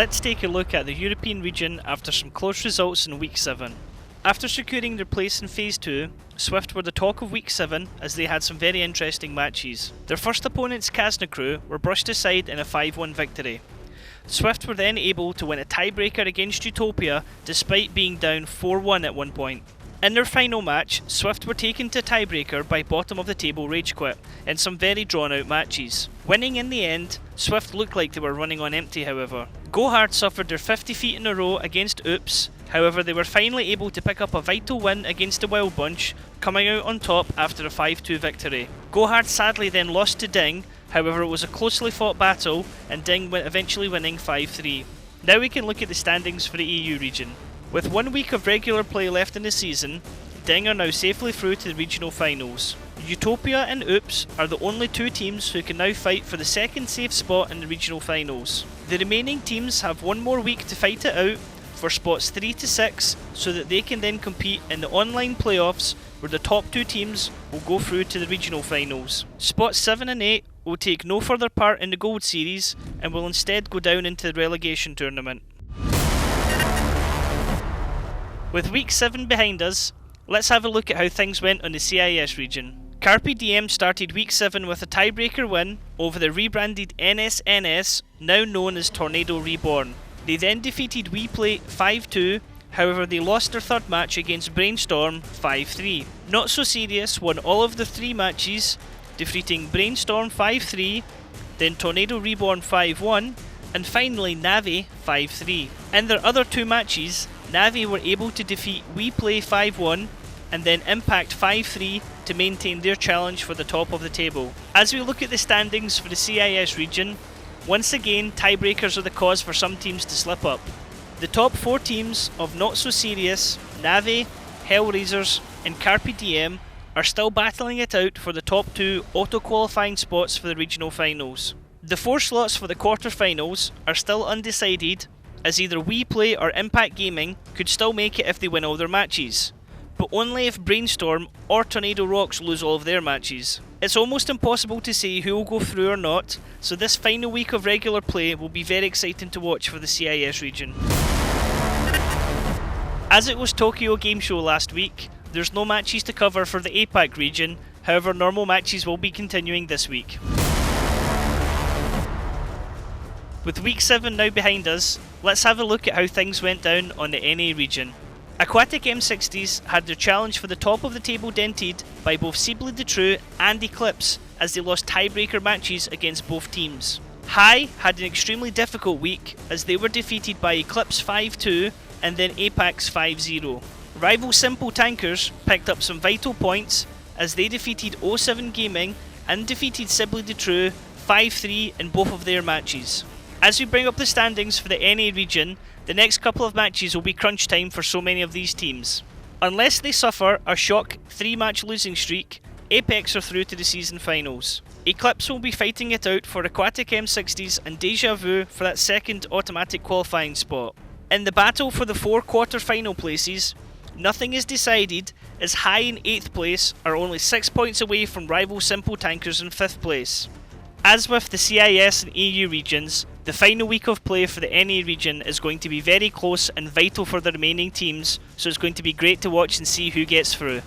let's take a look at the European region after some close results in Week 7. After securing their place in Phase 2, Swift were the talk of Week 7 as they had some very interesting matches. Their first opponents, Kazna Crew, were brushed aside in a 5-1 victory. Swift were then able to win a tiebreaker against Utopia despite being down 4-1 at one point. In their final match, Swift were taken to tiebreaker by bottom of the table Rage Quit in some very drawn out matches. Winning in the end, Swift looked like they were running on empty however. Go Hard suffered their 50 feet in a row against Oops, however they were finally able to pick up a vital win against the Wild Bunch, coming out on top after a 5-2 victory. Go Hard sadly then lost to Ding, however it was a closely fought battle and Ding eventually winning 5-3. Now we can look at the standings for the EU region. With 1 week of regular play left in the season, Ding are now safely through to the regional finals. Utopia and Oops are the only two teams who can now fight for the second safe spot in the regional finals. The remaining teams have 1 more week to fight it out for spots 3 to 6 so that they can then compete in the online playoffs where the top 2 teams will go through to the regional finals. Spots 7 and 8 will take no further part in the Gold Series and will instead go down into the relegation tournament. With Week 7 behind us, let's have a look at how things went on the CIS region. Carpe Diem started Week 7 with a tiebreaker win over the rebranded NSNS, now known as Tornado Reborn. They then defeated WePlay 5-2, however they lost their third match against Brainstorm 5-3. Not So Serious won all of the 3 matches, defeating Brainstorm 5-3, then Tornado Reborn 5-1, and finally Navi 5-3. In their other 2 matches, Navi were able to defeat WePlay 5-1 and then Impact 5-3 to maintain their challenge for the top of the table. As we look at the standings for the CIS region, once again tiebreakers are the cause for some teams to slip up. The top 4 teams of Not So Serious, Navi, Hellraisers and Carpe Diem are still battling it out for the top 2 auto-qualifying spots for the regional finals. The 4 slots for the quarter-finals are still undecided, as either WePlay or Impact Gaming could still make it if they win all their matches, but only if Brainstorm or Tornado Rocks lose all of their matches. It's almost impossible to say who will go through or not, so this final week of regular play will be very exciting to watch for the CIS region. As it was Tokyo Game Show last week, there's no matches to cover for the APAC region, however normal matches will be continuing this week. With Week 7 now behind us, let's have a look at how things went down on the NA region. Aquatic M60s had their challenge for the top of the table dented by both Seably the True and Eclipse as they lost tiebreaker matches against both teams. High had an extremely difficult week as they were defeated by Eclipse 5-2 and then Apex 5-0. Rival Simple Tankers picked up some vital points as they defeated 07 Gaming and defeated Seably the True 5-3 in both of their matches. As we bring up the standings for the NA region, the next couple of matches will be crunch time for so many of these teams. Unless they suffer a shock 3-match losing streak, Apex are through to the season finals. Eclipse will be fighting it out for Aquatic M60s and Deja Vu for that second automatic qualifying spot. In the battle for the 4 quarter-final places, nothing is decided as High in 8th place are only 6 points away from rival Simple Tankers in 5th place. As with the CIS and EU regions, the final week of play for the NA region is going to be very close and vital for the remaining teams, so it's going to be great to watch and see who gets through.